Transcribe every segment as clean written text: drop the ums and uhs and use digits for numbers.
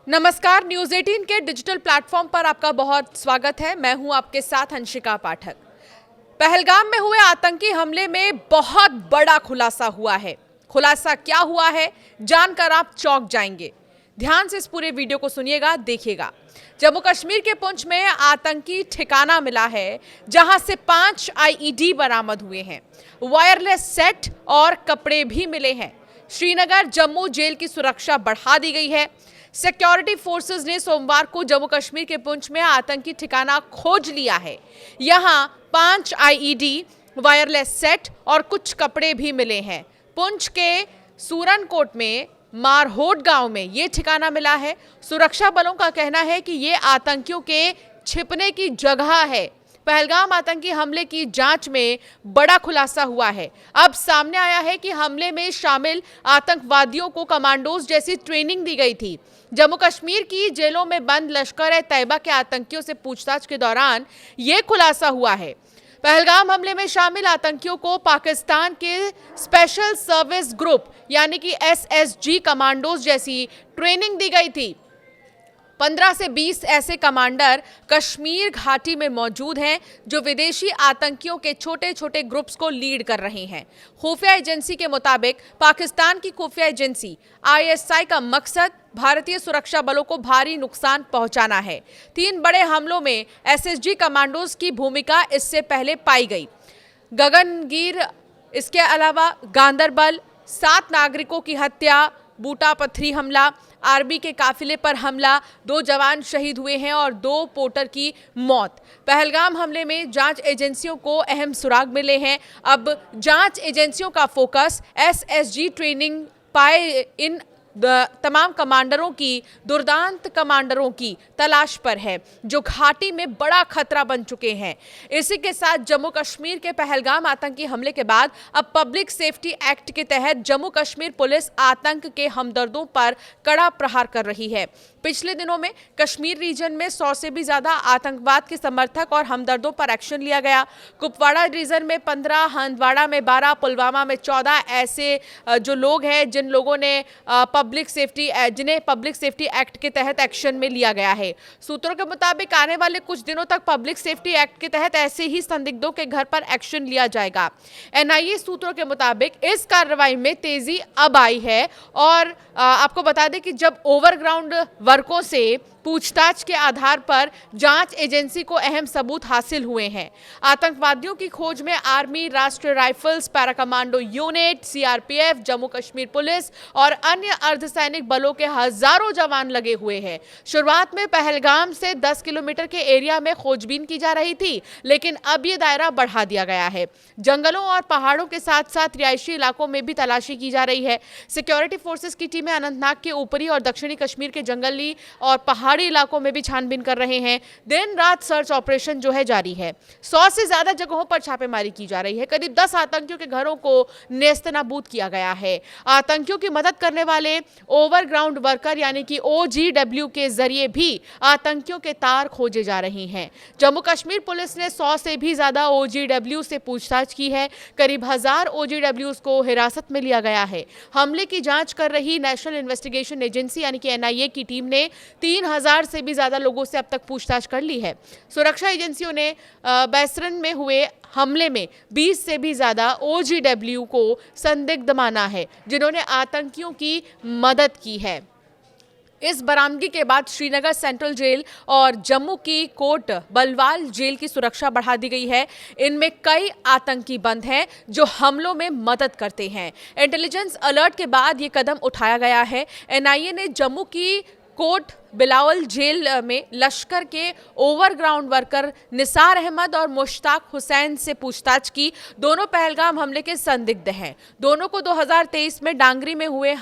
नमस्कार, न्यूज़ 18 के digital platform पर आपका बहुत स्वागत है। मैं हूं आपके साथ अंशिका पाठक। पहलगाम में हुए आतंकी हमले में बहुत बड़ा खुलासा हुआ है। खुलासा क्या हुआ है, जानकर आप चौंक जाएंगे। ध्यान से इस पूरे वीडियो को सुनिएगा, देखिएगा। जम्मू कश्मीर के पुंछ में आतंकी ठिकाना मिला है, जहां से 5 आईईडी बरामद हुए हैं। वायरलेस सेट और कपड़े भी मिले हैं। श्रीनगर जम्मू जेल की सुरक्षा बढ़ा दी गई है। सिक्योरिटी फोर्सेस ने सोमवार को जम्मू कश्मीर के पुंछ में आतंकी ठिकाना खोज लिया है। यहां 5 आईईडी, वायरलेस सेट और कुछ कपड़े भी मिले हैं। पुंछ के सूरनकोट में मारहोट गांव में यह ठिकाना मिला है। सुरक्षा बलों का कहना है कि यह आतंकियों के छिपने की जगह है। पहलगाम आतंकी हमले की जांच में बड़ा खुलासा हुआ है। अब सामने आया है कि हमले में शामिल आतंकवादियों को कमांडोज जैसी ट्रेनिंग दी गई थी। जम्मू कश्मीर की जेलों में बंद लश्कर-ए-तैयबा के आतंकियों से पूछताछ के दौरान यह खुलासा हुआ है। पहलगाम हमले में शामिल आतंकियों को पाकिस्तान के स्पेशल सर्विस ग्रुप यानी कि एसएसजी कमांडोज जैसी ट्रेनिंग दी गई थी। 15 से 20 ऐसे कमांडर कश्मीर घाटी में मौजूद हैं, जो विदेशी आतंकियों के छोटे छोटे ग्रुप्स को लीड कर रहे हैं। खुफिया एजेंसी के मुताबिक पाकिस्तान की खुफिया एजेंसी आईएसआई का मकसद भारतीय सुरक्षा बलों को भारी नुकसान पहुंचाना है। 3 बड़े हमलों में एसएसजी कमांडोज की भूमिका इससे पहले पाई गई। गगनगीर, इसके अलावा गांदरबल, 7 नागरिकों की हत्या, बूटा पत्थरी हमला, आर्मी के काफिले पर हमला, 2 जवान शहीद हुए हैं और 2 पोर्टर की मौत। पहलगाम हमले में जांच एजेंसियों को अहम सुराग मिले हैं। अब जांच एजेंसियों का फोकस एसएसजी ट्रेनिंग पाए इन तमाम कमांडरों की, दुर्दांत कमांडरों की तलाश पर है, जो घाटी में बड़ा खतरा बन चुके हैं। इसी के साथ जम्मू कश्मीर के पहलगाम आतंकी हमले के बाद अब पब्लिक सेफ्टी एक्ट के तहत जम्मू कश्मीर पुलिस आतंक के हमदर्दों पर कड़ा प्रहार कर रही है। पिछले दिनों में कश्मीर रीजन में 100 से भी ज्यादा आतंकवाद के समर्थक और हमदर्दों पर एक्शन लिया गया। कुपवाड़ा रीजन में 15, हंदवाड़ा में 12, पुलवामा में 14 ऐसे जो लोग हैं जिन लोगों ने जिन्हें पब्लिक सेफ्टी एक्ट के तहत एक्शन में लिया गया है। सूत्रों के मुताबिक आने वाले कुछ दिनों तक पब्लिक सेफ्टी एक्ट के तहत ऐसे ही संदिग्धों के घर पर एक्शन लिया जाएगा। एनआईए सूत्रों के मुताबिक इस कार्रवाई में तेजी अब आई है और आपको बता दें कि जब ओवरग्राउंड वर्कों से पूछताछ के आधार पर जांच एजेंसी को अहम सबूत हासिल हुए हैं। आतंकवादियों की खोज में आर्मी, राष्ट्रीय rifles, para commando unit, CRPF, Jammu Kashmir police और अन्य अर्धसैनिक बलों के हजारों जवान लगे हुए हैं। शुरुआत में पहलगाम से 10 किलोमीटर के एरिया में खोजबीन की जा रही थी, लेकिन अब ये दायरा बढ़ा दिया गया है। जंगलों और पहाड़ों के साथ साथ रिहायशी इलाकों में भी तलाशी की जा रही है। सिक्योरिटी फोर्सेस की टीमें अनंतनाग के ऊपरी और दक्षिणी कश्मीर के जंगली और पहाड़ी इलाकों में भी छानबीन कर रहे हैं। दिन रात सर्च ऑपरेशन जो है जारी है। 100 से ज्यादा जगहों पर छापेमारी की जा रही है। करीब 10 आतंकियों के घरों को नेस्तनाबूद किया गया है। आतंकियों की मदद करने वाले ओवरग्राउंड वर्कर यानी कि ओजीडब्ल्यू के जरिए भी आतंकियों के तार खोजे जा रहे हैं। जम्मू कश्मीर पुलिस ने 100 से भी ज्यादा ओजीडब्ल्यू से पूछताछ की है। करीब 1000 ओजीडब्ल्यू को हिरासत में लिया गया है। हमले की जांच कर रही नेशनल इन्वेस्टिगेशन एजेंसी यानी कि एनआईए की टीम ने 3000 से भी ज्यादा लोगों से अब तक पूछताछ कर ली है। सुरक्षा एजेंसियों ने बैसरन में हुए हमले में 20 से भी ज्यादा ओजीडब्ल्यू को संदिग्ध माना है, जिन्होंने आतंकियों की मदद की है। इस बरामदगी के बाद श्रीनगर सेंट्रल जेल और जम्मू की कोट बलवाल जेल की सुरक्षा बढ़ा दी गई है। इनमें कई आतंकी बंद हैं जो हमलों में मदद करते हैं। इंटेलिजेंस अलर्ट के बाद ये कदम उठाया गया है। एनआईए ने जम्मू की कोट बिलावल जेल में लश्कर के ओवरग्राउंड वर्कर निसार अहमद और मुश्ताक हुसैन से पूछताछ की। दोनों पहलगाम हमले के संदिग्ध हैं। दोनों को 2023 में डांगरी में हुए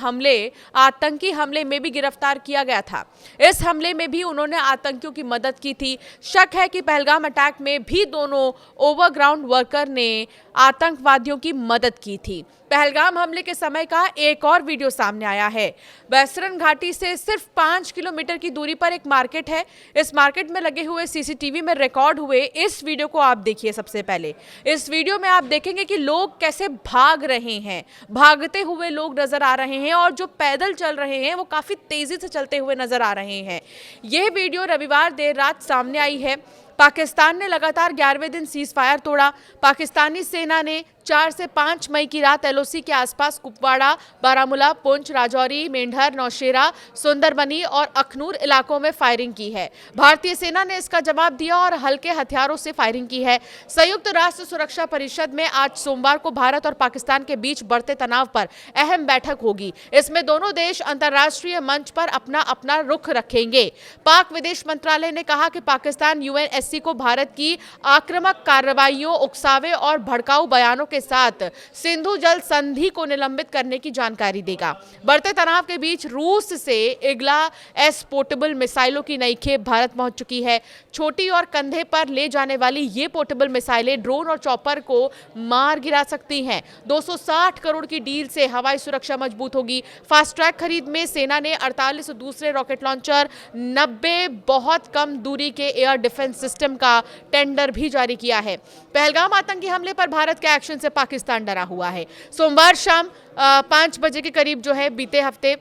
आतंकी हमले में भी गिरफ्तार किया गया था। इस हमले में भी उन्होंने आतंकियों की मदद की थी। शक है कि पहलगाम अटैक में भी दोनों ओवरग्राउंड वर्कर ने आतंकवादियों की मदद की थी। पहलगाम हमले के समय का एक और वीडियो सामने आया है। बैसरन घाटी से सिर्फ 5 किलोमीटर किलोमीटर की दूरी पर एक मार्केट है। इस मार्केट में लगे हुए सीसीटीवी में रिकॉर्ड हुए इस वीडियो को आप देखिए। सबसे पहले इस वीडियो में आप देखेंगे कि लोग कैसे भाग रहे हैं, भागते हुए लोग नजर आ रहे हैं और जो पैदल चल रहे हैं वो काफी तेजी से चलते हुए नजर आ रहे हैं। यह वीडियो रविवार देर रात सामने आई है। पाकिस्तान ने लगातार 11वें दिन सीज फायर तोड़ा। पाकिस्तानी सेना ने 4 से 5 मई की रात एलओसी के आसपास कुपवाड़ा, बारामूला, पुंछ, राजौरी, मेंढर, नौशेरा, सुंदरबनी और अखनूर इलाकों में फायरिंग की है। भारतीय सेना ने इसका जवाब दिया और हल्के हथियारों से फायरिंग की है। संयुक्त राष्ट्र सुरक्षा परिषद में आज सोमवार को भारत और पाकिस्तान के बीच बढ़ते तनाव पर अहम बैठक होगी। इसमें दोनों देश अंतर्राष्ट्रीय मंच पर अपना अपना रुख रखेंगे। पाक विदेश मंत्रालय ने कहा कि पाकिस्तान यूएनएससी को भारत की आक्रामक कार्रवाइयों, उकसावे और भड़काऊ बयानों के साथ सिंधु जल संधि को निलंबित करने की जानकारी देगा। बढ़ते तनाव के बीच रूस से इग्ला एस पोर्टेबल मिसाइलों की नई खेप भारत पहुंच चुकी है। छोटी और कंधे पर ले जाने वाली ये पोर्टेबल मिसाइलें ड्रोन और चॉपर को मार गिरा सकती हैं। 260 करोड़ की डील से हवाई सुरक्षा मजबूत होगी। फास्ट ट्रैक खरीद में सेना ने 48 दूसरे रॉकेट लॉन्चर, 90 बहुत कम दूरी के एयर डिफेंस सिस्टम का टेंडर भी जारी किया है। पहलगाम आतंकी हमले पर भारत के एक्शन से पाकिस्तान डरा हुआ है। सोमवार शाम 5 बजे के करीब जो है, बीते हफ्ते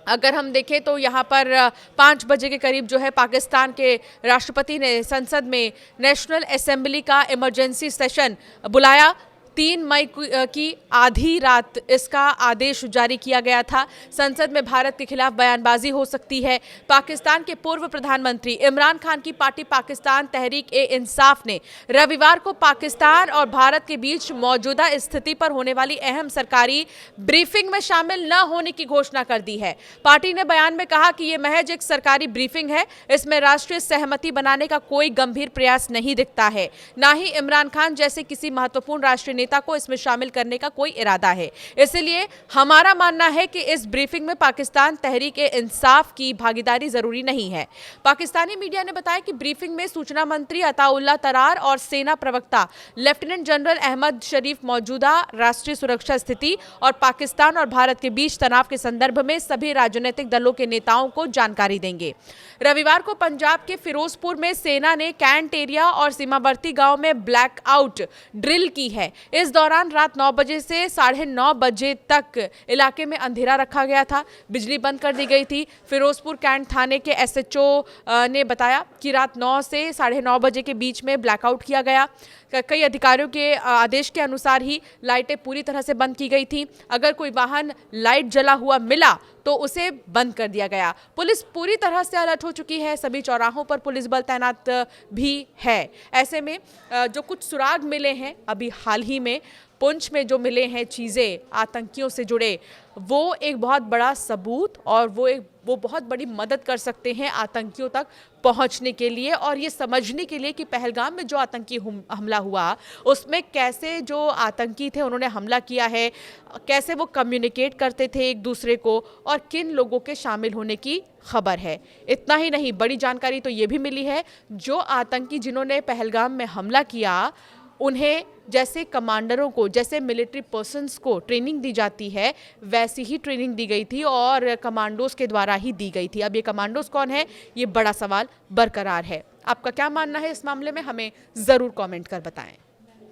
अगर हम देखें तो यहाँ पर 5 बजे के करीब जो है पाकिस्तान के राष्ट्रपति ने संसद में नेशनल असेंबली का इमरजेंसी सेशन बुलाया। 3 मई की आधी रात इसका आदेश जारी किया गया था। संसद में भारत के खिलाफ बयानबाजी हो सकती है। पाकिस्तान के पूर्व प्रधानमंत्री इमरान खान की पार्टी पाकिस्तान तहरीक-ए-इंसाफ ने रविवार को पाकिस्तान और भारत के बीच मौजूदा स्थिति पर होने वाली अहम सरकारी ब्रीफिंग में शामिल न होने की घोषणा कर दी है। पार्टी ने बयान में कहा कि ये महज एक सरकारी ब्रीफिंग है, इसमें राष्ट्रीय सहमति बनाने का कोई गंभीर प्रयास नहीं दिखता है। न ही इमरान खान जैसे किसी महत्वपूर्ण राष्ट्रीय नेता को इसमें शामिल करने का कोई इरादा है। इसलिए हमारा मानना है कि इस ब्रीफिंग में पाकिस्तान तहरीक-ए-इंसाफ की भागीदारी जरूरी नहीं है। पाकिस्तानी मीडिया ने बताया कि ब्रीफिंग में सूचना मंत्री अताउल्लाह तरार और सेना प्रवक्ता लेफ्टिनेंट जनरल अहमद शरीफ मौजूदा राष्ट्रीय सुरक्षा स्थिति और पाकिस्तान और भारत के बीच तनाव के संदर्भ में सभी राजनीतिक दलों के नेताओं को जानकारी देंगे। रविवार को पंजाब के फिरोजपुर में सेना ने कैंट एरिया और सीमावर्ती गांव में ब्लैकआउट ड्रिल की है। इस दौरान रात 9 बजे से 9:30 बजे तक इलाके में अंधेरा रखा गया था। बिजली बंद कर दी गई थी। फिरोजपुर कैंट थाने के एसएचओ ने बताया कि रात 9 से 9:30 बजे के बीच में ब्लैकआउट किया गया। कई अधिकारियों के आदेश के अनुसार ही लाइटें पूरी तरह से बंद की गई थी। अगर कोई वाहन लाइट जला हुआ मिला तो उसे बंद कर दिया गया। पुलिस पूरी तरह से अलर्ट हो चुकी है। सभी चौराहों पर पुलिस बल तैनात भी है। ऐसे में जो कुछ सुराग मिले हैं अभी हाल ही में पुंछ में जो मिले हैं चीज़ें आतंकियों से जुड़े, वो एक बहुत बड़ा सबूत और वो बहुत बड़ी मदद कर सकते हैं आतंकियों तक पहुंचने के लिए और ये समझने के लिए कि पहलगाम में जो आतंकी हमला हुआ उसमें कैसे जो आतंकी थे उन्होंने हमला किया है, कैसे वो कम्युनिकेट करते थे एक दूसरे को और किन लोगों के शामिल होने की खबर है। इतना ही नहीं, बड़ी जानकारी तो ये भी मिली है जो आतंकी जिन्होंने पहलगाम में हमला किया उन्हें जैसे कमांडरों को, जैसे मिलिट्री पर्सन्स को ट्रेनिंग दी जाती है वैसी ही ट्रेनिंग दी गई थी और कमांडोज के द्वारा ही दी गई थी। अब ये कमांडोज कौन है, ये बड़ा सवाल बरकरार है। आपका क्या मानना है इस मामले में, हमें ज़रूर कमेंट कर बताएं।